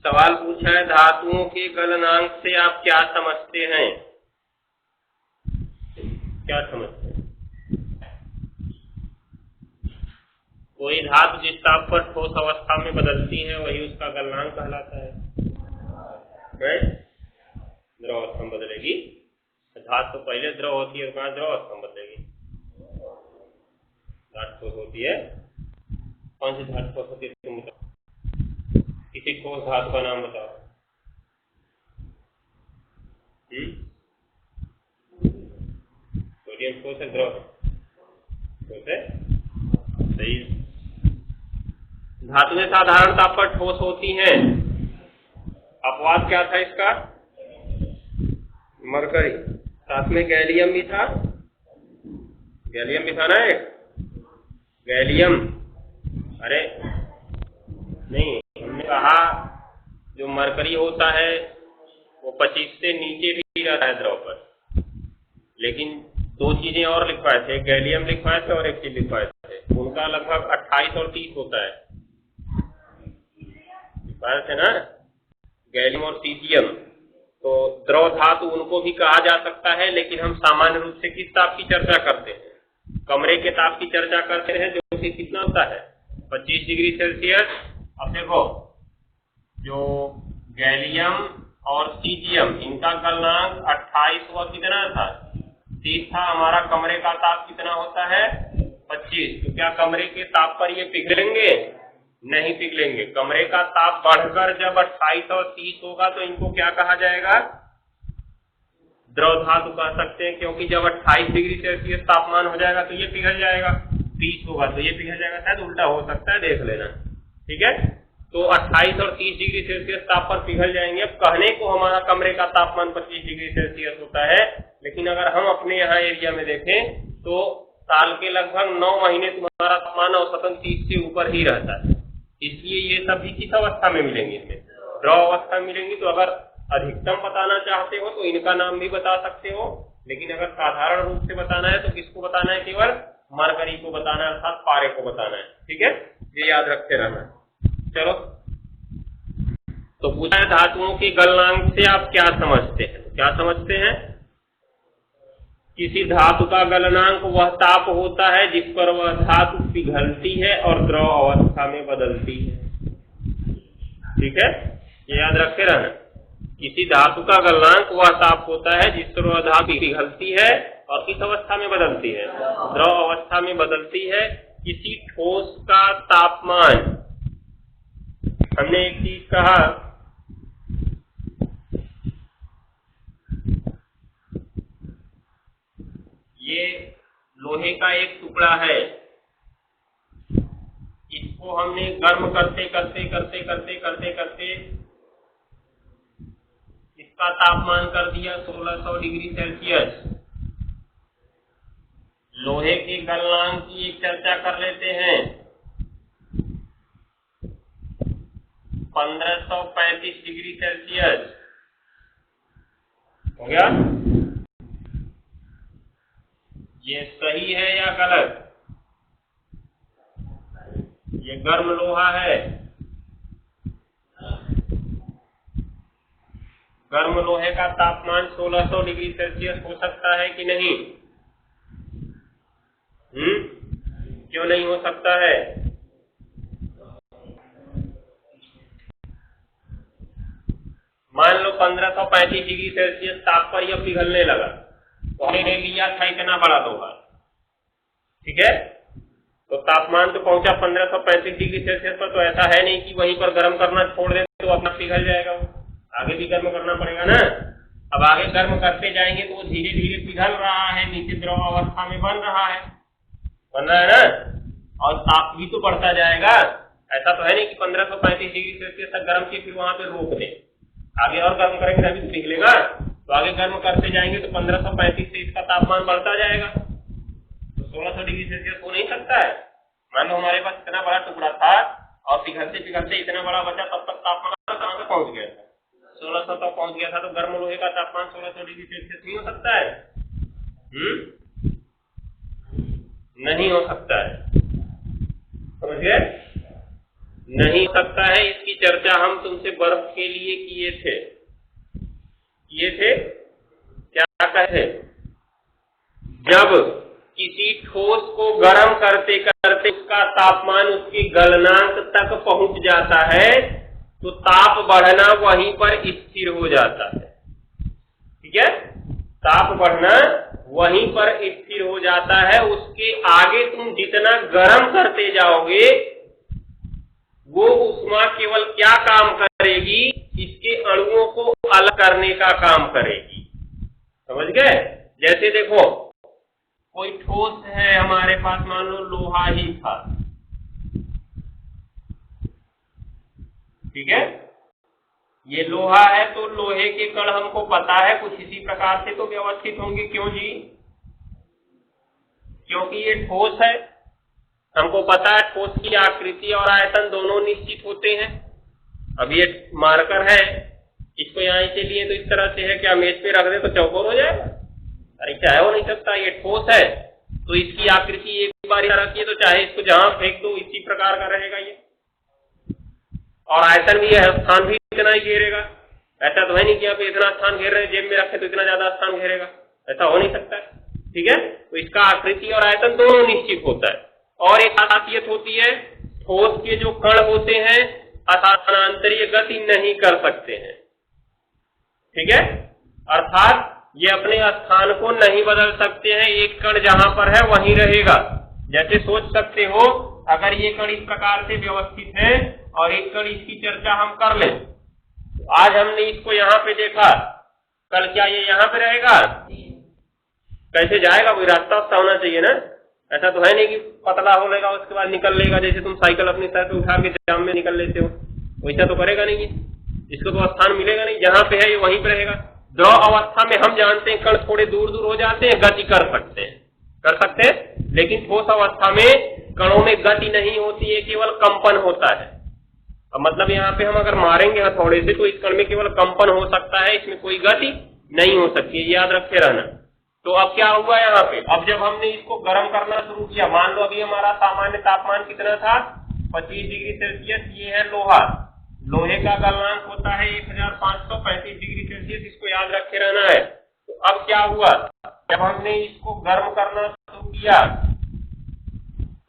सवाल पूछा है धातुओं के गलनांक से आप क्या समझते हैं? क्या समझते हैं? कोई धातु जिस ताप पर ठोस अवस्था में बदलती है वही उसका गलनांक कहलाता है। द्रव अवस्था में बदलेगी, धातु तो पहले द्रव होती है, कहाँ द्रव अवस्था में बदलेगी? धातु ठोस होती है। कौन सी धातु ठोस होती है तुम बताओ? किसी ठोस धातु का नाम बताओ। सोडियम ठोस है, द्रव ठोस है, सही। धातुएं साधारण ताप पर ठोस होती हैं। अपवाद क्या था इसका? मरकरी, साथ में गैलियम भी था। गैलियम भी था ना एक, गैलियम। अरे नहीं, हमने कहा जो मरकरी होता है वो 25 से नीचे भी रहता है द्रव पर, लेकिन दो चीजें और लिखवाए थे, गैलियम लिखवाए थे और एक चीज लिखवाए थे, उनका लगभग 28 और 30 होता है, लिखवाए थे ना, गैलियम और सीजियम। तो द्रव धातु उनको भी कहा जा सकता है, लेकिन हम सामान्य रूप से किस ताप की चर्चा करते हैं? कमरे के ताप की चर्चा करते हैं, जो कि कितना होता है? 25 डिग्री सेल्सियस। अब देखो, जो गैलियम और सीजियम इनका गलनांक 28 हुआ, कितना था? 30 था। हमारा कमरे का ताप कितना होता है? 25। तो क्या कमरे के ताप पर ये पिघलेंगे? नहीं पिघलेंगे। कमरे का ताप बढ़कर जब 28 और 30 होगा तो इनको क्या कहा जाएगा? द्रव धातु कह सकते हैं, क्योंकि जब 28 डिग्री सेल्सियस तापमान हो जाएगा तो ये पिघल जाएगा, 30 होगा तो ये पिघल जाएगा, शायद उल्टा हो सकता है, देख लेना। ठीक है, तो 28 और 30 डिग्री सेल्सियस ताप पर पिघल जाएंगे। अब कहने को हमारा कमरे का तापमान 25 डिग्री सेल्सियस होता है, लेकिन अगर हम अपने यहाँ एरिया में देखें तो साल के लगभग 9 महीने तुम्हारा तापमान औसतन 30 से ऊपर ही रहता है। इसलिए ये सभी किस अवस्था में मिलेंगे? इसमें द्रव अवस्था में मिलेंगी। तो अगर अधिकतम बताना चाहते हो तो इनका नाम भी बता सकते हो, लेकिन अगर साधारण रूप से बताना है तो किसको बताना है? केवल मरकरी को बताना है, अर्थात पारे को बताना है। ठीक है, ये याद रखते रहना। चलो, तो पूछा है धातुओं के गलनांक से आप क्या समझते हैं? तो क्या समझते हैं? किसी धातु का गलनांक वह ताप होता है जिस पर वह धातु पिघलती है और द्रव अवस्था में बदलती है। ठीक है, ये याद रखे रहना। किसी धातु का गलनांक वह ताप होता है जिस पर वह धातु पिघलती है और किस अवस्था में बदलती है? द्रव अवस्था में बदलती है। किसी ठोस का तापमान, हमने एक चीज कहा, ये लोहे का एक टुकड़ा है, इसको हमने गर्म करते करते करते करते करते करते इसका तापमान कर दिया 1600 डिग्री सेल्सियस। लोहे के गलनांक की एक चर्चा कर लेते हैं। 1535 डिग्री सेल्सियस हो गया। ये सही है या गलत? ये गर्म लोहा है, गर्म लोहे का तापमान 1600 डिग्री सेल्सियस हो सकता है कि नहीं? क्यों नहीं हो सकता है? मान लो 1535 डिग्री सेल्सियस ताप पर यह पिघलने लगा, तो हमने लिया था इतना बड़ा लोहा। ठीक है, तो तापमान तो पहुंचा 1535 डिग्री सेल्सियस पर, तो ऐसा है नहीं कि वहीं पर गर्म करना छोड़ दे तो अपना पिघल जाएगा, वो आगे भी गर्म करना पड़ेगा ना। अब आगे गर्म करते जाएंगे तो वो धीरे धीरे पिघल रहा है, नीचे द्रव अवस्था में बन रहा है ना, और ताप भी तो बढ़ता जाएगा। ऐसा तो है नहीं कि 1535 डिग्री सेल्सियस तक गर्म किए फिर वहां पे रोक दे, आगे और गर्म करेंगे तभी तो पिघलेगा। तो आगे गर्म करते जाएंगे तो 1535 से इसका तापमान बढ़ता जाएगा, तो 1600 डिग्री सेल्सियस हो नहीं सकता है। मान लो हमारे पास इतना बड़ा टुकड़ा था और पिघलते पिघलते इतना बड़ा बचा, तब तक तापमान कहां तक पहुंच गया था? 1600 तक पहुंच गया था। तो गर्म लोहे का तापमान 1600 डिग्री सेल्सियस नहीं हो सकता है? नहीं हो सकता है, समझ गए? नहीं सकता है। इसकी चर्चा हम तुमसे बर्फ के लिए किए थे। क्या कहे? जब किसी ठोस को गर्म करते करते उसका तापमान उसके गलनांक तक पहुंच जाता है तो ताप बढ़ना वहीं पर स्थिर हो जाता है। ठीक है, ताप बढ़ना वहीं पर स्थिर हो जाता है। उसके आगे तुम जितना गर्म करते जाओगे वो ऊष्मा केवल क्या काम करेगी? इसके अणुओं को अलग करने का काम करेगी। समझ गए? जैसे देखो, कोई ठोस है हमारे पास, मान लो लोहा ही था। ठीक है, ये लोहा है तो लोहे के कण हमको पता है कुछ इसी प्रकार से तो व्यवस्थित होंगे। क्यों जी? क्योंकि ये ठोस है, हमको पता है ठोस की आकृति और आयतन दोनों निश्चित होते हैं। अब ये मार्कर है, इसको यहाँ से लिए तो इस तरह से है, क्या मेज पे रख दे तो चौकोर हो जाएगा? अरे क्या है, हो नहीं सकता। ये ठोस है तो इसकी आकृति एक बार रखिए तो चाहे इसको जहां फेंक दो इसी प्रकार का रहेगा ये। और आयतन भी है, स्थान भी इतना ही घेरेगा। ऐसा तो है नहीं कि आप इतना स्थान घेर रहे हैं, जेब में रखे तो इतना ज्यादा स्थान घेरेगा, ऐसा हो नहीं सकता है। ठीक है, तो इसका आकृति और आयतन दोनों निश्चित होता है। और एक खासियत होती है, ठोस के जो कण होते हैं स्थानांतरीय गति नहीं कर सकते हैं। ठीक है, अर्थात ये अपने स्थान को नहीं बदल सकते हैं। एक कण जहां पर है वहीं रहेगा। जैसे सोच सकते हो, अगर ये कण इस प्रकार से व्यवस्थित है और एक कण इसकी चर्चा हम कर लें, तो आज हमने इसको यहाँ पे देखा, कल क्या ये यहाँ पे रहेगा? कैसे जाएगा? कोई रास्ता होना चाहिए ना। ऐसा तो है नहीं कि पतला हो लेगा उसके बाद निकल लेगा, जैसे तुम साइकिल अपनी सर पे उठा के जाम में निकल लेते हो, वैसा तो करेगा नहीं। इसको तो स्थान मिलेगा नहीं, जहां पे है ये वहीं पे रहेगा। द्रव अवस्था में हम जानते हैं कण थोड़े दूर दूर हो जाते हैं, गति कर सकते हैं, लेकिन ठोस अवस्था में कणों में गति नहीं होती है, केवल कंपन होता है। अब मतलब यहाँ पे हम अगर मारेंगे हथौड़े से तो इस कण में केवल कंपन हो सकता है, इसमें कोई गति नहीं हो सकती है, याद रखे रहना। तो अब क्या हुआ यहाँ पे? अब जब हमने इसको गर्म करना शुरू किया, मान लो अभी हमारा सामान्य तापमान कितना था? 25 डिग्री सेल्सियस। ये है लोहा, लोहे का गलनांक होता है 1535 डिग्री सेल्सियस, इसको याद रखे रहना है। तो अब क्या हुआ, जब हमने इसको गर्म करना शुरू किया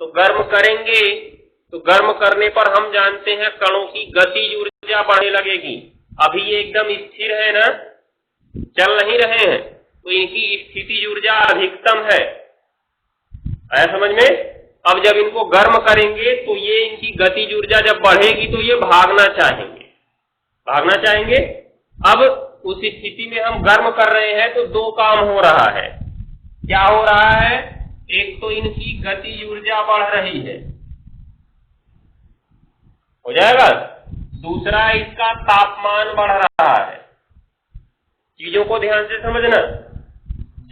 तो गर्म करेंगे तो गर्म करने पर हम जानते हैं कणों की गतिज ऊर्जा बढ़ने लगेगी। अभी ये एकदम स्थिर है ना, चल नहीं रहे हैं, तो इनकी स्थितिज ऊर्जा अधिकतम है। आया समझ में? अब जब इनको गर्म करेंगे तो ये इनकी गतिज ऊर्जा जब बढ़ेगी तो ये भागना चाहेंगे। अब उस स्थिति में हम गर्म कर रहे हैं तो दो काम हो रहा है। क्या हो रहा है? एक तो इनकी गतिज ऊर्जा बढ़ रही है, हो जाएगा। दूसरा, इसका तापमान बढ़ रहा है। चीजों को ध्यान से समझना।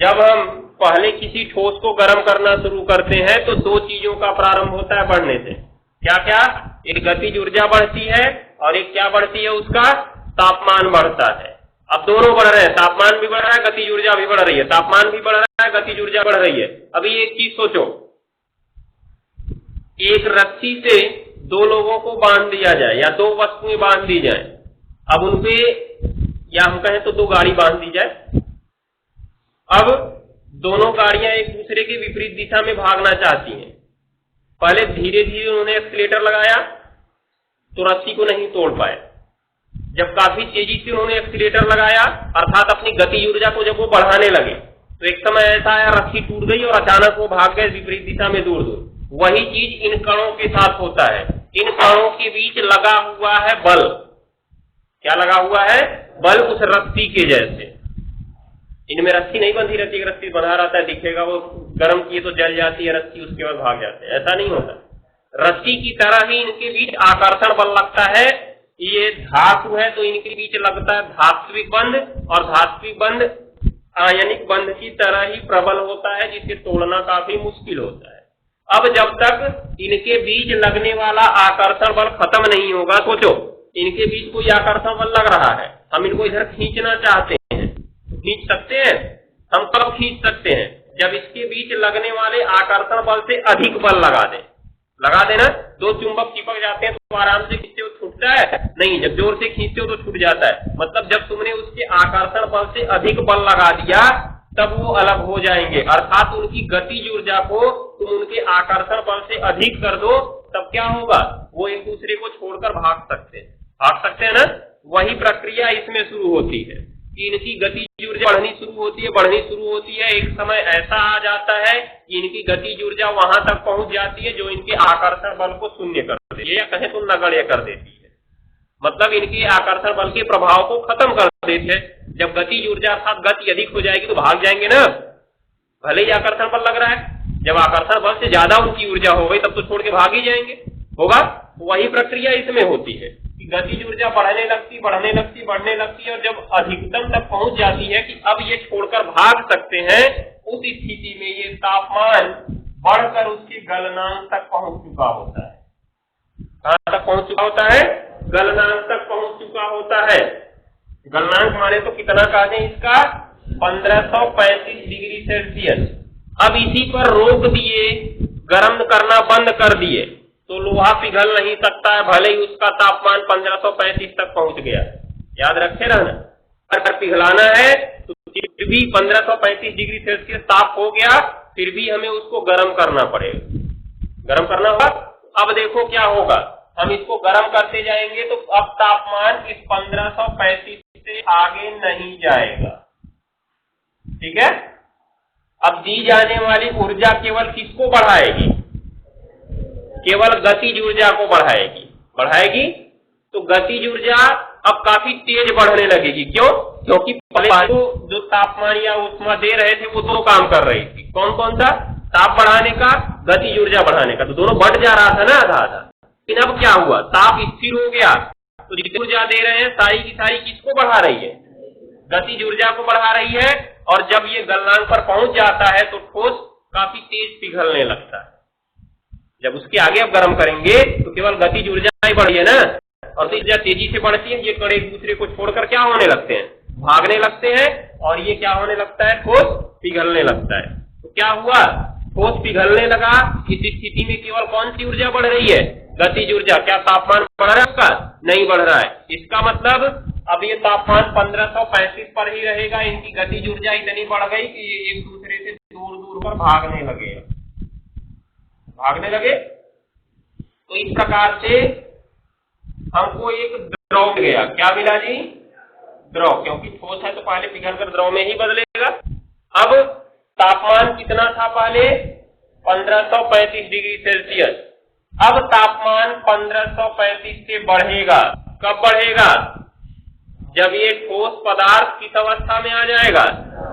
जब हम पहले किसी ठोस को गर्म करना शुरू करते हैं तो दो चीजों का प्रारंभ होता है बढ़ने से। क्या क्या? एक गतिज ऊर्जा बढ़ती है और एक क्या बढ़ती है? उसका तापमान बढ़ता है। अब दोनों बढ़ रहे हैं, तापमान भी बढ़ रहा है, गतिज ऊर्जा भी बढ़ रही है। तापमान भी बढ़ रहा है, गतिज ऊर्जा बढ़ रही है। अभी एक चीज सोचो, एक रस्सी से दो लोगों को बांध दिया जाए या दो वस्तुएं बांध दी जाए। अब उनपे, या हम कहें तो दो गाड़ी बांध दी जाए। अब दोनों गाड़ियां एक दूसरे के विपरीत दिशा में भागना चाहती हैं। पहले धीरे धीरे उन्होंने एक्सीलेटर लगाया तो रस्सी को नहीं तोड़ पाए। जब काफी तेजी से उन्होंने एक्सीलेटर लगाया, अर्थात अपनी गति ऊर्जा को जब वो बढ़ाने लगे, तो एक समय ऐसा आया रस्सी टूट गई और अचानक वो भाग गए विपरीत दिशा में दूर दूर। वही चीज इन कणों के साथ होता है। इन कणों के बीच लगा हुआ है बल। क्या लगा हुआ है? बल, उस रस्सी के जैसे। इनमें रस्सी नहीं बंधी रहती, रस्सी बंधा रहता है, दिखेगा वो गर्म किए तो जल जाती है रस्सी, उसके बाद भाग जाते हैं। ऐसा नहीं होता। रस्सी की तरह ही इनके बीच आकर्षण बल लगता है। ये धातु है तो इनके बीच लगता है धात्विक बंध, और धात्विक बंध आयनिक बंध की तरह ही प्रबल होता है, जिसे तोड़ना काफी मुश्किल होता है। अब जब तक इनके बीच लगने वाला आकर्षण बल खत्म नहीं होगा, सोचो इनके बीच कोई आकर्षण बल लग रहा है, हम इनको इधर खींचना चाहते हैं, खींच सकते हैं? हम कब खींच सकते हैं? जब इसके बीच लगने वाले आकर्षण बल से अधिक बल लगा दें। लगा देना। दो चुंबक चिपक जाते हैं तो आराम से खींचते हो छूटता है? नहीं, जब जोर से खींचते हो तो छूट जाता है। मतलब जब तुमने उसके आकर्षण बल से अधिक बल लगा दिया तब वो अलग हो जाएंगे, अर्थात उनकी गतिज ऊर्जा को तुम उनके आकर्षण बल से अधिक कर दो, तब क्या होगा, वो एक दूसरे को छोड़कर भाग सकते हैं ना। वही प्रक्रिया इसमें शुरू होती है कि इनकी गतिज ऊर्जा बढ़नी शुरू होती है। एक समय ऐसा आ जाता है कि इनकी गतिज ऊर्जा वहां तक पहुंच जाती है जो इनके आकर्षण बल को शून्य कर देती है, या कहें तो नगण्य कर देती है। मतलब इनके आकर्षण बल के प्रभाव को खत्म कर देती है। जब गतिज ऊर्जा अर्थात गति अधिक हो जाएगी तो भाग जाएंगे ना, भले ही आकर्षण बल लग रहा है। जब आकर्षण बल से ज्यादा उनकी ऊर्जा हो गई तब तो छोड़ के भाग ही जाएंगे, होगा। वही प्रक्रिया इसमें होती है कि गतिज ऊर्जा बढ़ने लगती, और जब अधिकतम तक पहुंच जाती है कि अब ये छोड़कर भाग सकते हैं, उस स्थिति में ये तापमान बढ़कर उसके गलनांक तक पहुंच चुका होता है। कहां तक पहुंच चुका होता है? गलनांक तक पहुंच चुका होता है। गलनांक माने तो कितना कहा जाए इसका? 1535 डिग्री सेल्सियस। अब इसी पर रोक दिए, गर्म करना बंद कर दिए तो लोहा पिघल नहीं सकता है, भले ही उसका तापमान 1535 तक पहुंच गया। याद रखे रहना, अगर पिघलाना है तो फिर भी 1535 डिग्री सेल्सियस ताप हो गया, फिर भी हमें उसको गर्म करना पड़ेगा। गर्म करना होगा। अब देखो क्या होगा, हम इसको गर्म करते जाएंगे तो अब तापमान इस 1535 से आगे नहीं जाएगा, ठीक है। अब दी जाने वाली ऊर्जा केवल किसको बढ़ाएगी? केवल गतिज ऊर्जा को बढ़ाएगी। तो गतिज ऊर्जा अब काफी तेज बढ़ने लगेगी। क्यों? क्योंकि पहले जो तापमान या ऊष्मा दे रहे थे वो दो काम कर रही थी। कौन कौन सा? ताप बढ़ाने का, गतिज ऊर्जा बढ़ाने का। तो दोनों बढ़ जा रहा था ना आधा। लेकिन अब क्या हुआ, ताप स्थिर हो गया तो जितनी ऊर्जा दे रहे हैं सारी की सारी किसको बढ़ा रही है? गतिज ऊर्जा को बढ़ा रही है। और जब ये गलनांक पर पहुंच जाता है तो ठोस काफी तेज पिघलने लगता है। जब उसके आगे अब गर्म करेंगे तो केवल गतिज ऊर्जा ही बढ़ी है ना, और तो ऊर्जा तेजी से बढ़ती है। ये कण एक दूसरे को छोड़कर क्या होने लगते हैं? भागने लगते हैं। और ये क्या होने लगता है? ठोस पिघलने लगता है। तो क्या हुआ, ठोस पिघलने लगा। इस स्थिति में केवल कौन सी ऊर्जा बढ़ रही है? गतिज ऊर्जा। क्या तापमान बढ़ रहा है उसका? नहीं बढ़ रहा है। इसका मतलब अब ये तापमान 1535 पर ही रहेगा। इनकी गतिज ऊर्जा इतनी बढ़ गई कि ये एक दूसरे से दूर दूर पर भागने लगे। तो इस प्रकार से हमको एक द्रव गया। क्या मिला जी? द्रव। क्योंकि ठोस है तो पहले पिघलकर द्रव में ही बदलेगा। अब तापमान कितना था पहले? 1535 डिग्री सेल्सियस। अब तापमान 1535 से बढ़ेगा। कब बढ़ेगा? जब ये ठोस पदार्थ किस अवस्था में आ जाएगा?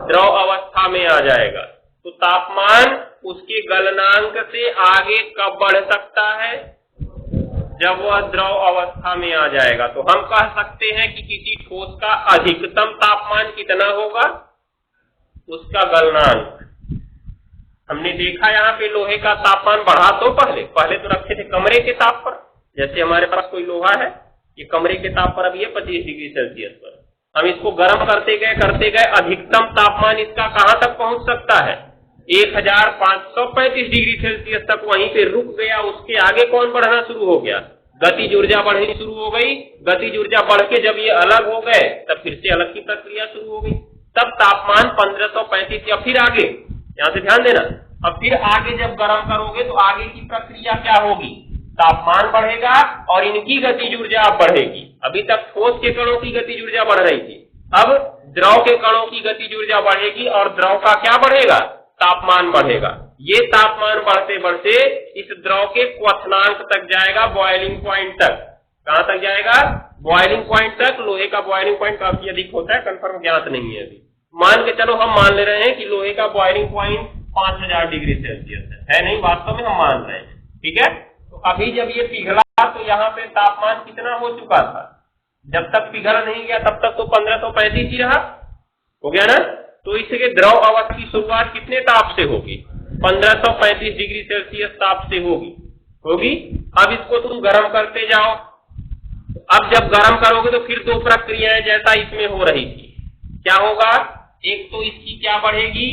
द्रव अवस्था में आ जाएगा। तो तापमान उसके गलनांक से आगे कब बढ़ सकता है? जब वह द्रव अवस्था में आ जाएगा। तो हम कह सकते हैं कि किसी ठोस का अधिकतम तापमान कितना होगा? उसका गलनांक। हमने देखा यहाँ पे लोहे का तापमान बढ़ा तो पहले तो रखे थे कमरे के ताप पर। जैसे हमारे पास कोई लोहा है, ये कमरे के ताप पर अभी है 25 डिग्री सेल्सियस पर। हम इसको गर्म करते गए अधिकतम तापमान इसका कहां तक पहुंच सकता है? 1535 डिग्री सेल्सियस तक वहीं पे रुक गया। उसके आगे कौन बढ़ना शुरू हो गया? गतिज ऊर्जा बढ़नी शुरू हो गई। गतिज ऊर्जा बढ़ के जब ये अलग हो गए तब फिर से अलग की प्रक्रिया शुरू हो गई। तब तापमान 1535 या फिर आगे, यहां से ध्यान देना, अब फिर आगे जब गर्म करोगे तो आगे की प्रक्रिया क्या होगी? तापमान बढ़ेगा और इनकी गतिज ऊर्जा अब बढ़ेगी। अभी तक ठोस के कणों की गतिज ऊर्जा बढ़ रही थी, अब द्रव के कणों की गतिज ऊर्जा बढ़ेगी और द्रव का क्या बढ़ेगा? तापमान बढ़ेगा। ये तापमान बढ़ते बढ़ते इस द्रव के क्वथनांक तक जाएगा, बॉइलिंग पॉइंट तक। कहां तक जाएगा? बॉइलिंग पॉइंट तक। लोहे का बॉइलिंग पॉइंट काफी अधिक होता है, कंफर्म ज्ञात नहीं है अभी। मान के चलो, हम मान ले रहे हैं कि लोहे का बॉइलिंग पॉइंट 5000 डिग्री सेल्सियस है नहीं, वास्तव में हम मान रहे हैं, ठीक है। तो अभी जब ये पिघला तो यहाँ पे तापमान कितना हो चुका था? जब तक पिघल नहीं गया तब तक तो 1535 ही रहा, हो गया ना। तो इसके द्रव अवस्था की शुरुआत कितने ताप से होगी? 1535 डिग्री सेल्सियस ताप से होगी। अब इसको तुम गर्म करते जाओ। अब जब गर्म करोगे तो फिर दो प्रक्रियाएं जैसा इसमें हो रही थी। क्या होगा? एक तो इसकी क्या बढ़ेगी?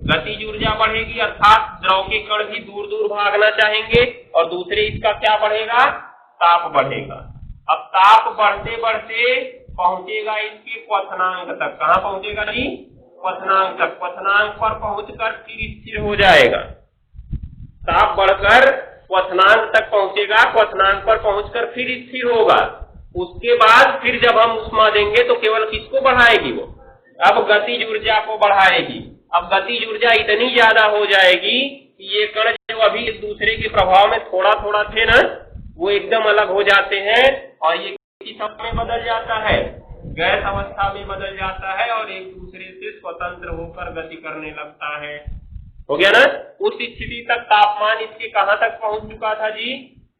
गतिज ऊर्जा बढ़ेगी अर्थात द्रव के कण भी दूर दूर भागना चाहेंगे, और दूसरे इसका क्या बढ़ेगा, ताप बढ़ेगा। अब ताप बढ़ते बढ़ते पहुंचेगा इसके क्वथनांक तक। कहाँ पहुंचेगा जी, क्वथनांक तक। क्वथनांक पर पहुंचकर फिर स्थिर हो जाएगा। ताप बढ़कर क्वथनांक तक पहुंचेगा, क्वथनांक पर पहुंचकर फिर स्थिर होगा। उसके बाद फिर जब हम ऊष्मा देंगे तो केवल किसको बढ़ाएगी वो, अब गतिज ऊर्जा को बढ़ाएगी। अब गतिज ऊर्जा इतनी ज्यादा हो जाएगी कि ये कण जो अभी एक दूसरे के प्रभाव में थोड़ा थोड़ा थे ना, वो एकदम अलग हो जाते हैं और ये किस में बदल जाता है, गैस अवस्था में बदल जाता है और एक दूसरे से स्वतंत्र होकर गति करने लगता है। हो गया ना। उस स्थिति तक तापमान इसके कहां तक पहुंच चुका था जी,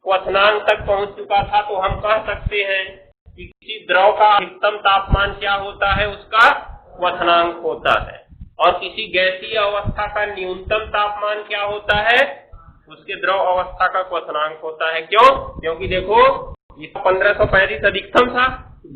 क्वथनांक तक पहुंच चुका था। तो हम कह सकते हैं कि किसी द्रव का अधिकतम तापमान क्या होता है, उसका क्वथनांक होता है, और किसी गैसीय अवस्था का न्यूनतम तापमान क्या होता है, उसके द्रव अवस्था का क्वथनांक होता है। क्यों, क्योंकि देखो ये 1535 अधिकतम था,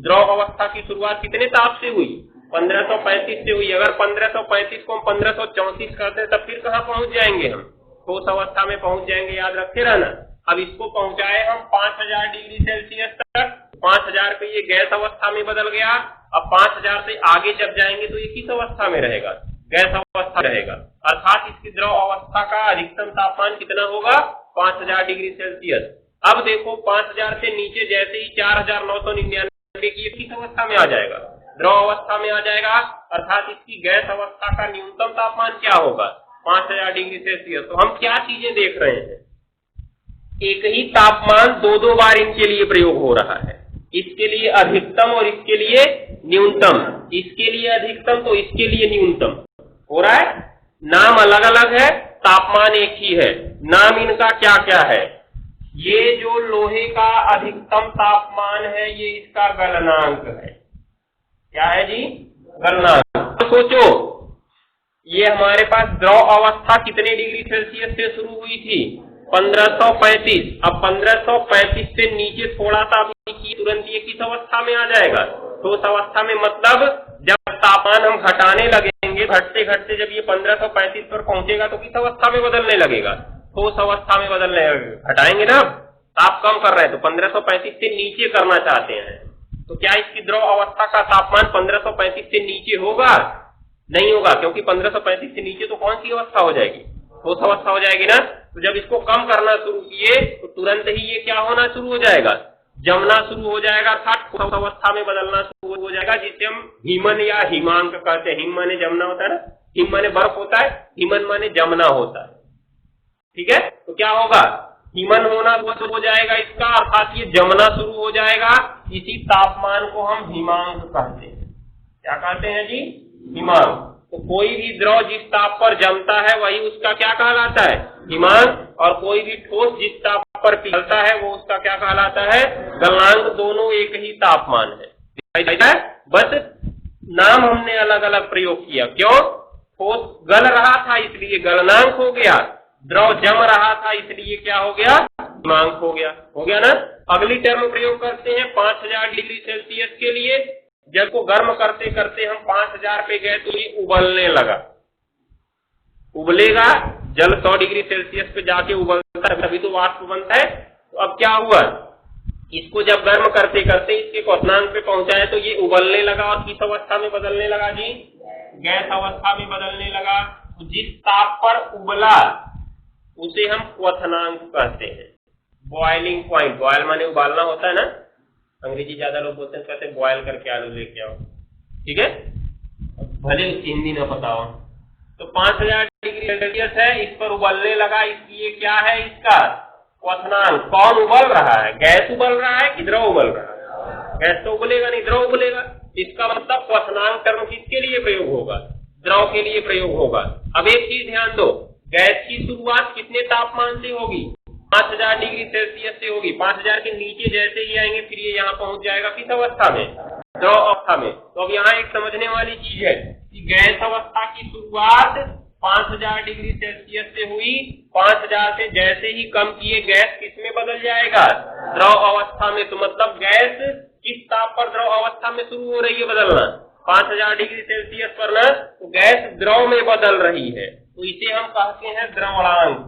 द्रव अवस्था की शुरुआत कितने ताप से हुई, 1535 से हुई। अगर 1535 को हम 1534 करते हैं तब फिर कहाँ पहुंच जाएंगे हम, ठोस अवस्था में पहुंच जाएंगे, याद रखे रहना। अब इसको पहुंचाए हम 5000 डिग्री सेल्सियस तक, 5000 पे ये गैस अवस्था में बदल गया। अब 5000 से आगे जब जाएंगे तो ये किस अवस्था में रहेगा, गैस अवस्था रहेगा। अर्थात इसकी द्रव अवस्था का अधिकतम तापमान कितना होगा, 5000 डिग्री सेल्सियस। अब देखो 5000 से नीचे जैसे ही 4999 की किस अवस्था में आ जाएगा, द्रव अवस्था में आ जाएगा। अर्थात इसकी गैस अवस्था का न्यूनतम तापमान क्या होगा, 5000 डिग्री सेल्सियस। तो हम क्या चीजें देख रहे हैं, एक ही तापमान दो दो बार इनके लिए प्रयोग हो रहा है, इसके लिए अधिकतम और इसके लिए न्यूनतम, इसके लिए अधिकतम तो इसके लिए न्यूनतम हो रहा है। नाम अलग अलग है, तापमान एक ही है। नाम इनका क्या क्या है, ये जो लोहे का अधिकतम तापमान है ये इसका गलनांक है। क्या है जी, गलनांक। तो सोचो ये हमारे पास द्रव अवस्था कितने डिग्री सेल्सियस से शुरू हुई थी, 1535। अब 1535 से नीचे थोड़ा सा भी तुरंत ये किस अवस्था में आ जाएगा, ठोस अवस्था में। मतलब जब तापमान हम घटाने लगेंगे, घटते घटते जब ये 1535 पर पहुंचेगा तो किस अवस्था में बदलने लगेगा, ठोस अवस्था में बदलने लगेगा। घटाएंगे ना, ताप कम कर रहे हैं तो 1535 से नीचे करना चाहते हैं, तो क्या इसकी द्रव अवस्था का तापमान 1535 से नीचे होगा, नहीं होगा, क्योंकि 1535 से नीचे तो कौन सी अवस्था हो जाएगी, ठोस अवस्था हो जाएगी ना। तो जब इसको कम करना शुरू किए तो तुरंत ही ये क्या होना शुरू हो जाएगा, जमना शुरू हो जाएगा, अर्थात ठोस अवस्था में बदलना शुरू हो जाएगा, जिसे हम हिमन या हिमांक कहते हैं। हिम माने जमना होता है ना, हिम माने बर्फ होता है, हिमन माने जमना होता है। ठीक है, तो क्या होगा, हिमन होना शुरू हो जाएगा इसका, अर्थात ये जमना शुरू हो जाएगा। इसी तापमान को हम हिमांक कहते हैं। क्या कहते हैं जी, हिमांक। तो कोई भी द्रव जिस ताप पर जमता है वही उसका क्या कहलाता है, हिमांक, और कोई भी ठोस जिस ताप पर पिघलता है वो उसका क्या कहलाता है, गलनांक। दोनों एक ही तापमान है, बस नाम हमने अलग अलग प्रयोग किया। क्यों, ठोस गल रहा था इसलिए गलनांक हो गया, द्रव जम रहा था इसलिए क्या हो गया, हिमांक हो गया। हो गया ना। अगली टर्म प्रयोग करते हैं 5000 डिग्री सेल्सियस के लिए। जब को गर्म करते करते हम 5000 पे गए तो ये उबलने लगा, उबलेगा, जल 100 डिग्री सेल्सियस पे जाके उबलता है, तभी तो वाष्प बनता है। तो अब क्या हुआ, इसको जब गर्म करते करते इसके क्वथनांक पे पहुंचाए तो ये उबलने लगा और किस अवस्था में बदलने लगा जी, गैस अवस्था में बदलने लगा। तो जिस ताप पर उबला उसे हम क्वथनांक कहते हैं, बॉइलिंग पॉइंट। बॉयल माने उबालना होता है ना, अंग्रेजी ज्यादा लोग बोलते हैं, कहते हैं बॉयल करके आलू लेके आओ। ठीक है, भले हिंदी ना पता हो। तो 5000 डिग्री सेल्सियस है, इस पर उबलने लगा, इसलिए क्या है इसका क्वथनांक। कौन उबल रहा है, गैस उबल रहा है कि द्रव उबल रहा है, गैस तो उबलेगा नहीं, द्रव उबलेगा। इसका मतलब क्वथनांक टर्म किसके लिए प्रयोग होगा, द्रव के लिए प्रयोग होगा। अब एक चीज ध्यान दो, गैस की शुरुआत कितने तापमान से होगी, 5000 डिग्री सेल्सियस से होगी। 5000 के नीचे जैसे ही आएंगे फिर ये यहाँ पहुंच जाएगा किस अवस्था में, द्रव अवस्था में। तो अब यहाँ एक समझने वाली चीज है कि गैस अवस्था की शुरुआत 5000 डिग्री सेल्सियस से हुई, 5000 से जैसे ही कम किए गैस किस में बदल जाएगा, द्रव अवस्था में। तो मतलब गैस किस ताप पर द्रव अवस्था में शुरू हो रही है बदलना, 5000 डिग्री सेल्सियस पर ना तो गैस द्रव में बदल रही है, तो इसे हम कहते हैं द्रवणांक।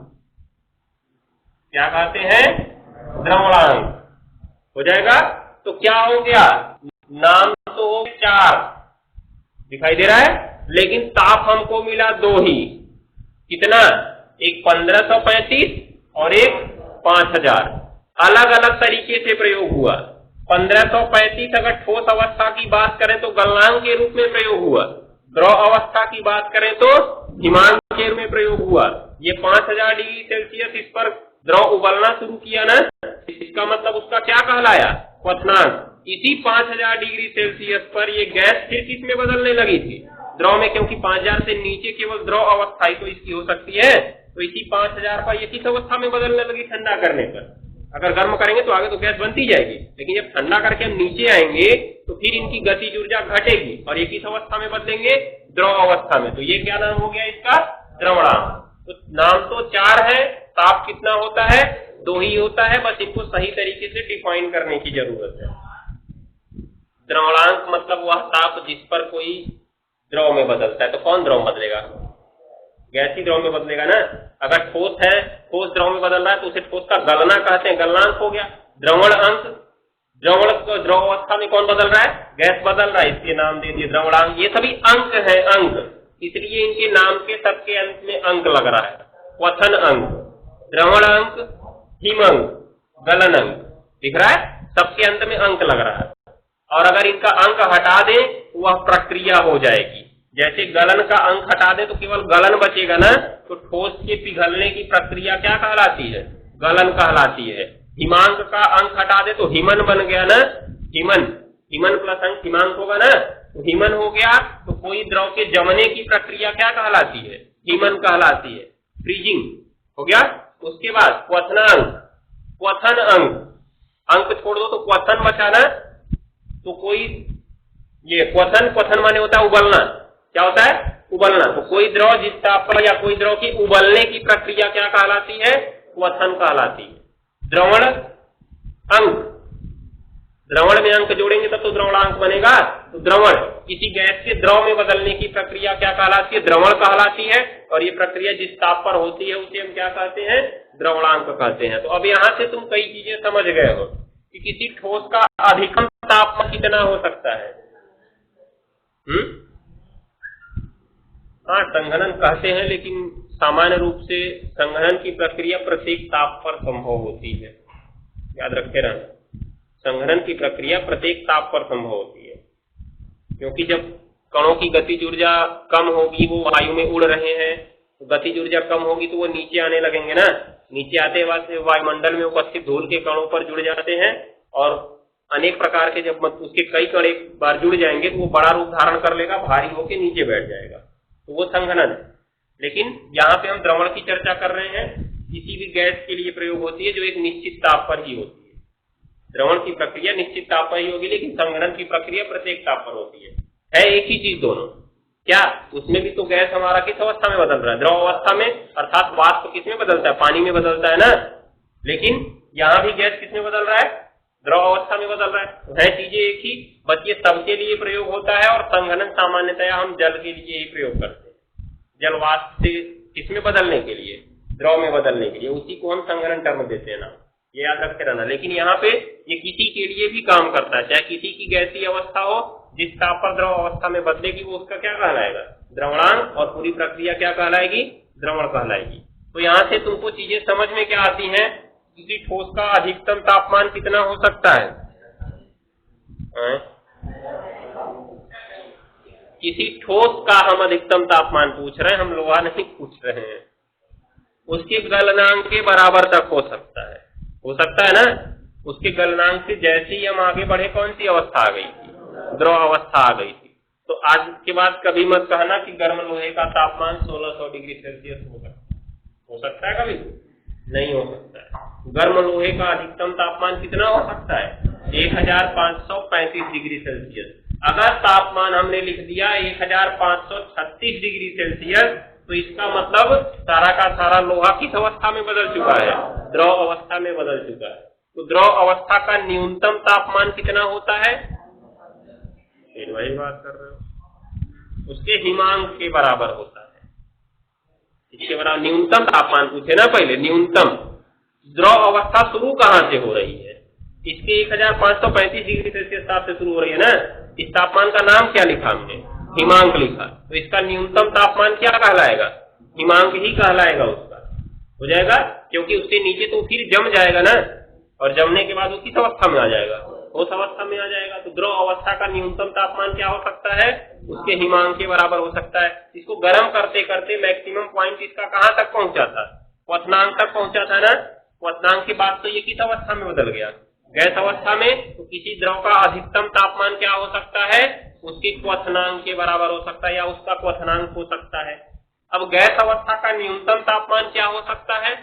क्या कहते हैं? द्रवणांक। हो जाएगा। तो क्या हो गया? नाम तो हो 4 दिखाई दे रहा है, लेकिन ताप हमको मिला 2 ही। कितना? एक 1535 और एक 5000। अलग अलग तरीके से प्रयोग हुआ। 1535 अगर ठोस अवस्था की बात करें तो गलनांक के रूप में प्रयोग हुआ, द्रव अवस्था की बात करें तो हिमांक के रूप में प्रयोग हुआ। ये 5000 डिग्री सेल्सियस इस पर द्रव उबलना शुरू किया ना, इसका मतलब उसका क्या कहलाया? क्वथनांक। इसी 5000 डिग्री सेल्सियस पर ये गैस फिर किस में बदलने लगी थी? द्रव में, क्योंकि 5000 से नीचे केवल द्रव अवस्था ही तो इसकी हो सकती है, तो इसी 5000 पर ये किस अवस्था में बदलने लगी? ठंडा करने पर। अगर गर्म करेंगे तो आगे तो गैस बनती जाएगी, लेकिन जब ठंडा करके हम नीचे आएंगे तो फिर इनकी गतिज ऊर्जा घटेगी और ये किस अवस्था में बदलेंगे? द्रव अवस्था में। तो ये क्या नाम हो गया इसका? द्रवणांक। तो नाम तो 4 है, ताप कितना होता है? 2 ही होता है, बस इनको सही तरीके से डिफाइन करने की जरूरत है। द्रवणांक मतलब वह ताप जिस पर कोई द्रव में बदलता है। तो कौन द्रव बदलेगा? गैसीय द्रव में बदलेगा ना। अगर ठोस है, ठोस द्रव में बदल रहा है तो उसे ठोस का गलना कहते हैं, गलनांक हो गया। द्रवण अंक, द्रव अवस्था में कौन बदल रहा है? गैस बदल रहा है, इसके नाम दे दिए द्रवणांक। ये सभी अंक है, अंक, इसलिए इनके नाम के सबके अंत में अंक लग रहा है। क्वथन अंक, द्रवण अंक, हिम अंक, गलन अंक दिख रहा है, सबके अंत में अंक लग रहा है। और अगर इनका अंक हटा दें तो वह प्रक्रिया हो जाएगी। जैसे गलन का अंक हटा दे तो केवल गलन बचेगा ना, तो ठोस के पिघलने की प्रक्रिया क्या कहलाती है? गलन कहलाती है। हिमांक का अंक हटा दे तो हिमन बन गया ना, हिमन। हिमन प्लस अंक हिमांक होगा ना, तो हिमन हो गया। तो कोई द्रव के जमने की प्रक्रिया क्या कहलाती है? हिमन कहलाती है। फ्रीजिंग हो गया। उसके बाद क्वथनांक, क्वथन अंक, अंक छोड़ दो तो क्वथन बचा ना, तो कोई ये क्वथन, क्वथन माने होता है उबलना। क्या होता है? उबलना। तो कोई द्रव जिस ताप पर या कोई द्रव की उबलने की प्रक्रिया क्या कहलाती है? क्वथन कहलाती है। द्रवण अंक, द्रवण में अंक जोड़ेंगे तब तो द्रवणांक बनेगा। तो द्रवण, किसी गैस के द्रव में बदलने की प्रक्रिया क्या कहलाती है? द्रवण कहलाती है। और ये प्रक्रिया जिस ताप पर होती है उसे हम क्या कहते हैं? द्रवणांक कहते हैं। तो अब यहाँ से तुम कई चीजें समझ गए हो कि किसी ठोस का अधिकतम तापमान कितना हो सकता है। हाँ, संघनन कहते हैं, लेकिन सामान्य रूप से संघनन की प्रक्रिया प्रत्येक ताप पर संभव होती है। याद रखे रहना, संघनन की प्रक्रिया प्रत्येक ताप पर संभव होती है, क्योंकि जब कणों की गतिज ऊर्जा कम होगी, वो वायु में उड़ रहे हैं, तो गतिज ऊर्जा कम होगी तो वो नीचे आने लगेंगे ना। नीचे आते बाद वायुमंडल में उपस्थित धूल के कणों पर जुड़ जाते हैं, और अनेक प्रकार के जब उसके कई कण एक बार जुड़ जाएंगे तो वो बड़ा रूप धारण कर लेगा, भारी होकर नीचे बैठ जाएगा, तो वो संघनन है। लेकिन यहाँ पे हम द्रवण की चर्चा कर रहे हैं, किसी भी गैस के लिए प्रयोग होती है जो एक निश्चित ताप पर ही होती है। द्रवण की प्रक्रिया निश्चित ताप पर ही होगी, लेकिन संघनन की प्रक्रिया प्रत्येक ताप पर होती है एक ही चीज दोनों। क्या उसमें भी तो गैस हमारा किस अवस्था में बदल रहा है? द्रव अवस्था में, अर्थात वाष्प किस में बदलता है? पानी में बदलता है ना। लेकिन यहाँ भी गैस किस में बदल रहा है? द्रव अवस्था में बदल रहा है। है चीजें एक ही, बस ये सबके लिए प्रयोग होता है। और संघनन सामान्यतया हम जल के लिए ही प्रयोग करते हैं, जल वाष्प से किसमें बदलने के लिए? द्रव में बदलने के लिए, उसी को हम संघनन टर्म देते हैं ना, ये याद रखते रहना। लेकिन यहाँ पे ये किसी के लिए भी काम करता है, चाहे किसी की गैसीय अवस्था हो, जिस ताप पर द्रव अवस्था में बदलेगी वो उसका क्या कहलाएगा? द्रवणांक। और पूरी प्रक्रिया क्या कहलाएगी? द्रवण कहलाएगी। तो यहाँ से तुमको चीजें समझ में क्या आती हैं? किसी ठोस का अधिकतम तापमान कितना हो सकता है? किसी ठोस का हम अधिकतम तापमान पूछ रहे हैं, हम लोहा नहीं पूछ रहे हैं। उसके गलनांक के बराबर तक हो सकता है ना। उसके गलनांक से जैसे ही हम आगे बढ़े, कौन सी अवस्था आ गई थी? द्रव अवस्था आ गई थी। तो आज के बाद कभी मत कहना कि गर्म लोहे का तापमान 1600 डिग्री सेल्सियस हो सकता है कभी? नहीं हो सकता है। गर्म लोहे का अधिकतम तापमान कितना हो सकता है? 1535 डिग्री सेल्सियस। अगर तापमान हमने लिख दिया 1536 डिग्री सेल्सियस, तो इसका मतलब सारा का सारा लोहा किस अवस्था में बदल चुका है? द्रव अवस्था में बदल चुका है। तो द्रव अवस्था का न्यूनतम तापमान कितना होता है? फिर वही बात कर रहे हो। उसके हिमांक के बराबर होता है। इसके बराबर न्यूनतम तापमान पूछे ना पहले, न्यूनतम द्रव अवस्था शुरू कहां से हो रही है? इसके 1535 डिग्री सेल्सियस ताप से शुरू हो रही है ना। इस तापमान का नाम क्या लिखा हमने? हिमांक लिखा। तो इसका न्यूनतम तापमान क्या कहलाएगा? हिमांक ही कहलाएगा उसका। हो जाएगा, क्योंकि उससे नीचे तो फिर जम जाएगा ना, और जमने के बाद वो किस अवस्था में आ जाएगा? उस अवस्था में आ जाएगा। तो द्रव अवस्था का न्यूनतम तापमान क्या हो सकता है? उसके हिमांक के बराबर हो सकता है। इसको गर्म करते करते मैक्सिमम पॉइंट इसका कहां तक पहुंचा था? क्वथनांक तक पहुंचा था ना। क्वथनांक के बाद तो ये किस अवस्था में बदल गया? गैस अवस्था में। तो किसी द्रव का अधिकतम तापमान क्या हो सकता है? उसके क्वथनांक के बराबर हो सकता है, या उसका क्वथनांक हो सकता है। अब गैस अवस्था का न्यूनतम तापमान क्या हो सकता है?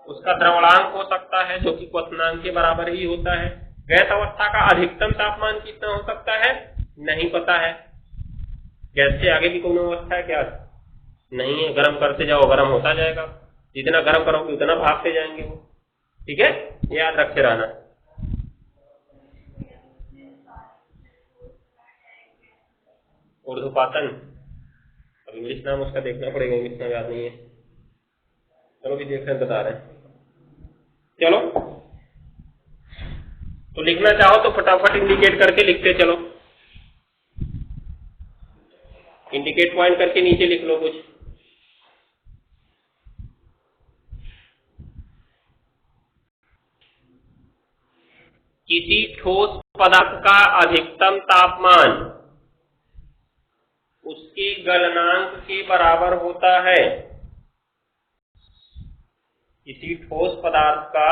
उसका द्रवणांक हो सकता है, जो कि क्वथनांक के बराबर ही होता है। गैस अवस्था का अधिकतम तापमान कितना हो सकता है? नहीं पता है। गैस से आगे भी कोई अवस्था है क्या? नहीं है। गर्म करते जाओ, गर्म होता जाएगा। जितना गर्म करोगे उतना भागते जाएंगे वो। ठीक है, याद रखे रहना। ऊर्ध्वपातन, अब इंग्लिश नाम उसका देखना पड़ेगा, इंग्लिश नाम याद नहीं है। चलो भी देख रहे हैं, बता रहे हैं। चलो, तो लिखना चाहो तो फटाफट इंडिकेट करके लिखते चलो। इंडिकेट पॉइंट करके नीचे लिख लो कुछ। किसी ठोस पदार्थ का अधिकतम तापमान उसके गलनांक के बराबर होता है। किसी ठोस पदार्थ का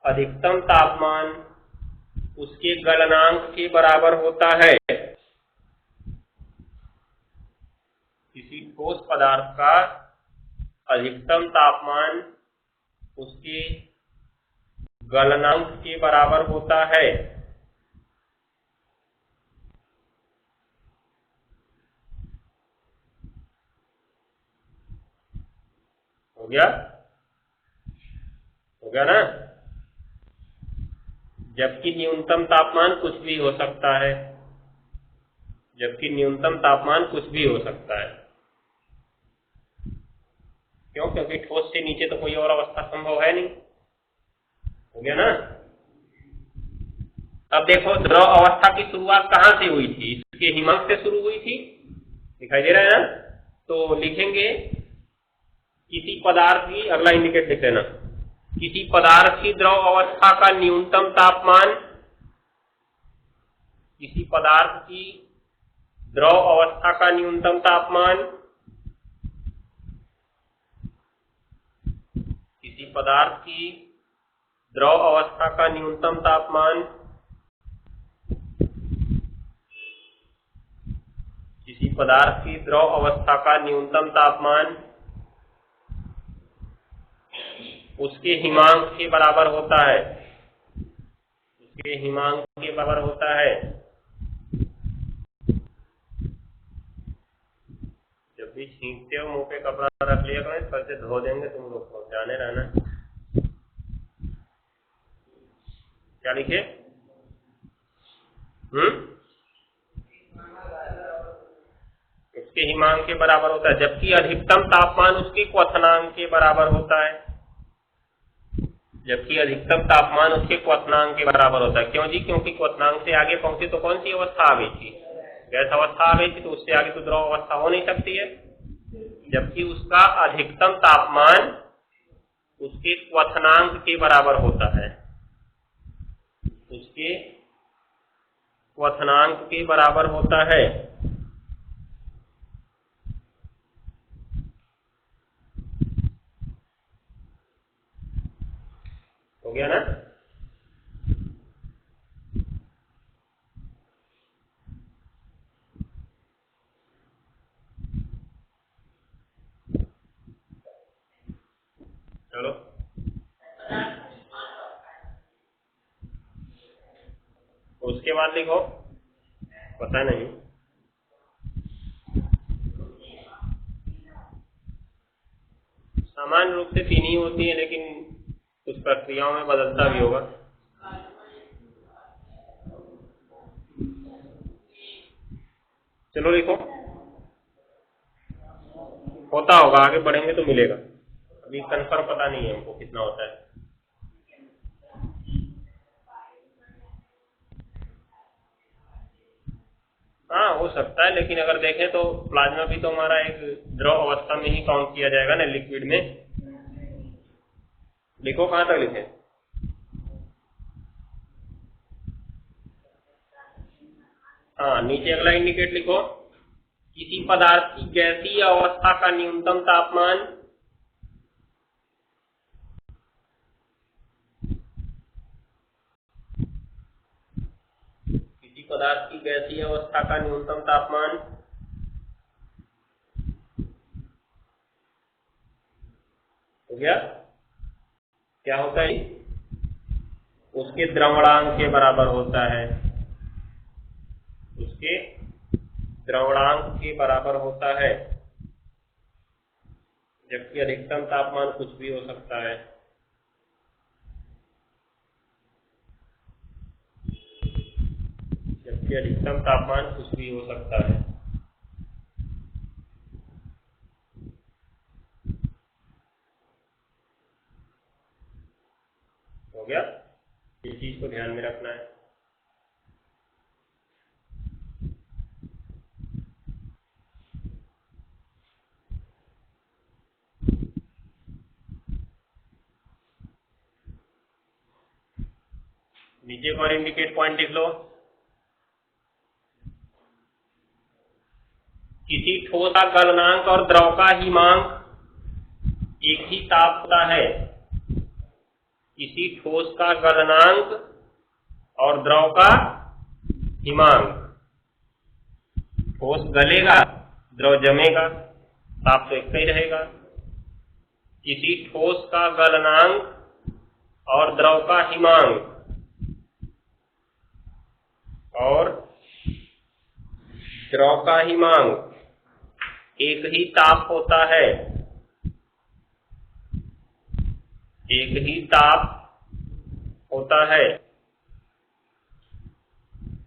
अधिकतम तापमान उसके गलनांक के बराबर होता है। किसी ठोस पदार्थ का अधिकतम तापमान उसके गलनांक के बराबर होता है। हो गया? हो गया ना? जबकि न्यूनतम तापमान कुछ भी हो सकता है। जबकि न्यूनतम तापमान कुछ भी हो सकता है। क्यों? क्योंकि ठोस से नीचे तो कोई और अवस्था संभव है नहीं। हो गया ना? अब देखो, द्रव अवस्था की शुरुआत कहां से हुई थी? इसके हिमांक से शुरू हुई थी। दिखाई दे रहा है ना? तो लिखेंगे किसी पदार्थ की, अगला इंडिकेट लिख लेना, किसी पदार्थ की द्रव अवस्था का न्यूनतम तापमान, किसी पदार्थ की द्रव अवस्था का न्यूनतम तापमान, किसी पदार्थ की द्रव अवस्था का न्यूनतम तापमान, किसी पदार्थ की द्रव अवस्था का न्यूनतम तापमान उसके हिमांक के बराबर होता है। उसके हिमांक के बराबर होता है। जब भी छींकते हो मुंह पे कपड़ा रख लिया करें, कल से धो देंगे तुम लोग को, जाने रहना। क्या लिखे? उसके हिमांक के बराबर होता है, जबकि अधिकतम तापमान उसके क्वथनांक के बराबर होता है। जबकि अधिकतम तापमान उसके क्वथनांक के बराबर होता है। क्यों जी? क्योंकि क्वथनांक से आगे पहुंचे तो कौन सी अवस्था आ गई थी? गैस अवस्था आ गई थी। तो उससे आगे तो द्रव अवस्था हो नहीं सकती है। जबकि उसका अधिकतम तापमान उसके क्वथनांक के बराबर होता है। उसके क्वथनांक के बराबर होता है। हो गया ना? चलो, उसके बाद लिखो, पता नहीं, सामान्य रूप से 3 ही होती है, लेकिन कुछ प्रक्रियाओं में बदलता भी होगा। चलो लिखो। होता होगा, आगे बढ़ेंगे तो मिलेगा, अभी कंफर्म पता नहीं है हमको कितना होता है। हाँ हो सकता है, लेकिन अगर देखें तो प्लाज्मा भी तो हमारा एक द्रव अवस्था में ही काउंट किया जाएगा ना, लिक्विड में। लिखो, कहाँ तक लिखे? हाँ, नीचे अगला इंडिकेट लिखो। किसी पदार्थ की गैसीय अवस्था का न्यूनतम तापमान पदार्थ की गैसीय अवस्था का न्यूनतम तापमान हो गया, क्या होता है? उसके द्रवणांक के बराबर होता है, उसके द्रवणांक के बराबर होता है, जबकि अधिकतम तापमान कुछ भी हो सकता है। जबकि अधिकतम तापमान कुछ भी हो सकता है। हो गया, इस चीज को ध्यान में रखना है। नीचे एक और इंडिकेट पॉइंट लिख लो। किसी ठोस का गलनांक और द्रव का हिमांक एक ही ताप होता है। किसी ठोस का गलनांक और द्रव का हिमांक, ठोस गलेगा, द्रव जमेगा, ताप तो एक ही रहेगा। किसी ठोस का गलनांक और द्रव का हिमांक और द्रव का हिमांक एक ही ताप होता है, एक ही ताप होता है।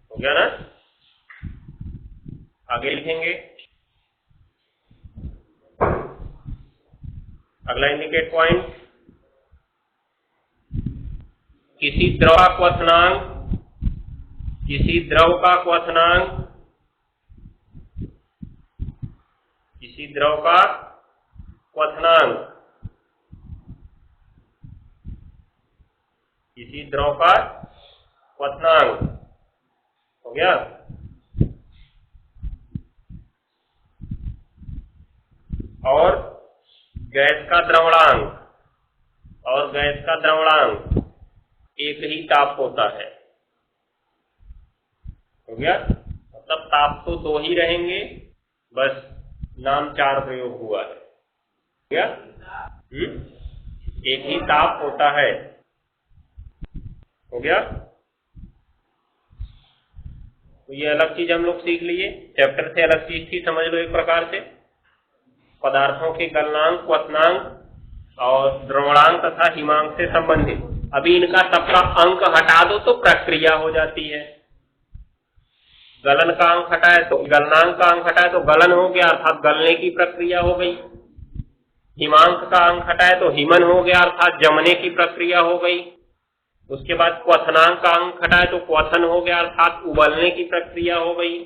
हो गया ना? आगे लिखेंगे अगला इंडिकेट पॉइंट। किसी द्रव का क्वथनांक, किसी द्रव का क्वथनांक, किसी द्रव का क्वथनांक, किसी द्रव का क्वथनांक। हो गया? और गैस का द्रवणांक, और गैस का द्रवणांक एक ही ताप होता है। हो गया? मतलब ताप तो दो ही रहेंगे, बस नाम चार प्रयोग हुआ है। हो गया? एक ही ताप होता है। हो गया? तो ये अलग चीज हम लोग सीख लिए, चैप्टर से अलग चीज थी, समझ लो एक प्रकार से। पदार्थों के गलनांक, क्वथनांक और द्रवणांक तथा हिमांक से संबंधित। अभी इनका सबका अंक हटा दो तो प्रक्रिया हो जाती है। गलन का अंक हटाए तो गलनांक का अंक हटाए तो गलन हो गया, अर्थात गलने की प्रक्रिया हो गई। हिमांक का अंक हटाए तो हिमन हो गया, अर्थात जमने की प्रक्रिया हो गई। उसके बाद क्वथनांक का अंक हटाए तो क्वथन हो गया, अर्थात उबलने की प्रक्रिया हो गई।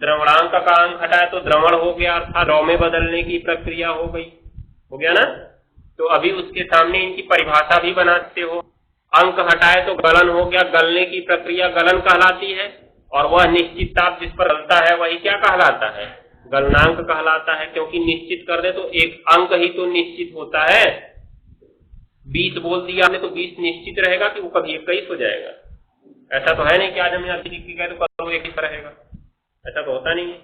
द्रवणांक का अंक हटाए तो द्रवण हो गया, अर्थात द्रव में बदलने की प्रक्रिया हो गई। हो गया ना? तो अभी उसके सामने इनकी परिभाषा भी बनाते हो। अंक हटाए तो गलन हो गया, गलने की प्रक्रिया गलन कहलाती है, और वह निश्चित ताप जिस पर गलता है वही क्या कहलाता है? गलनांक कहलाता है। क्योंकि निश्चित कर दे तो एक अंक ही तो निश्चित होता है। 20 बोल दिया हमने तो 20 निश्चित रहेगा कि वो कभी 21 हो जाएगा? ऐसा तो है नहीं कि आज हम यहाँ कह तो कल वो 21 रहेगा, ऐसा तो होता नहीं है।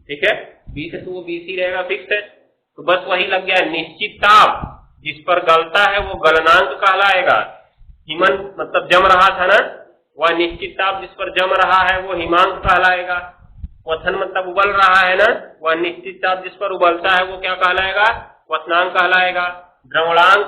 ठीक है, 20 है तो वो 20 ही रहेगा, फिक्स है। तो बस वही लग गया, निश्चित ताप जिस पर गलता है वो गलनांक कहलाएगा। हिमन मतलब जम रहा था ना, वह निश्चित ताप जिस पर जम रहा है वो हिमांक कहलाएगा। क्वथन मतलब उबल रहा है ना, वह निश्चित ताप जिस पर उबलता है वो क्या कहलाएगा? क्वथनांक कहलाएगा। द्रवणांक,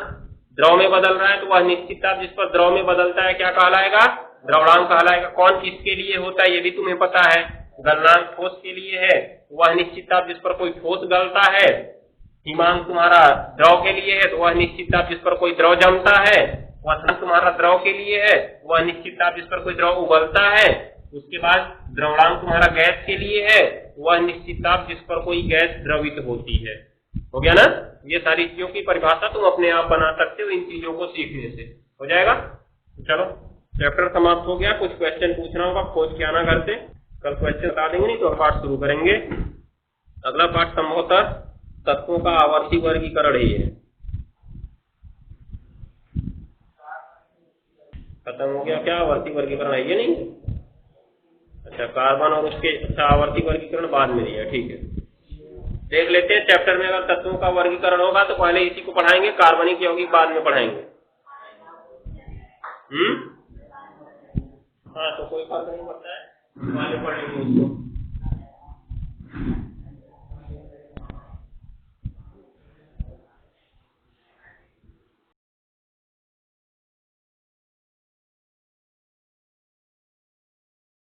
द्रव में बदल रहा है तो वह निश्चित ताप जिस पर द्रव में बदलता है क्या कहलाएगा? द्रवणांक कहलाएगा। कौन किसके लिए होता है ये भी तुम्हें पता है, गलनांक ठोस के लिए है। वह निश्चित ताप जिस पर कोई ठोस गलता है हिमांक तुम्हारा द्रव के लिए है तो वह निश्चित ताप जिस पर कोई द्रव जमता है, वह तुम्हारा द्रव के लिए है वह निश्चित ताप जिस पर कोई द्रव उबलता है, उसके बाद द्रवणांक तुम्हारा गैस के लिए है वह निश्चित ताप जिस पर कोई गैस द्रवित होती है। हो गया ना? ये सारी चीजों की परिभाषा तुम अपने आप बना सकते हो इन चीजों को सीखने से। हो जाएगा? चलो चैप्टर समाप्त हो गया। कुछ क्वेश्चन पूछना होगा, खोज के आना घर से, कल क्वेश्चन बता देंगे, नहीं तो पाठ शुरू करेंगे। अगला पाठ संभवतः तत्वों का आवर्ती वर्गीकरण ही है। खत्म हो गया क्या? आवर्ती वर्गीकरण है ये नहीं? अच्छा, कार्बन और उसके, अच्छा आवर्ती वर्गीकरण बाद में दिया, ठीक है। देख लेते हैं चैप्टर में अगर तत्वों का वर्गीकरण होगा तो पहले इसी को पढ़ाएंगे, कार्बनिक यौगिक बाद में पढ़ाएंगे। हाँ, तो कोई फर्क नहीं पड़ता है, पहले पढ़ लेंगे उसको।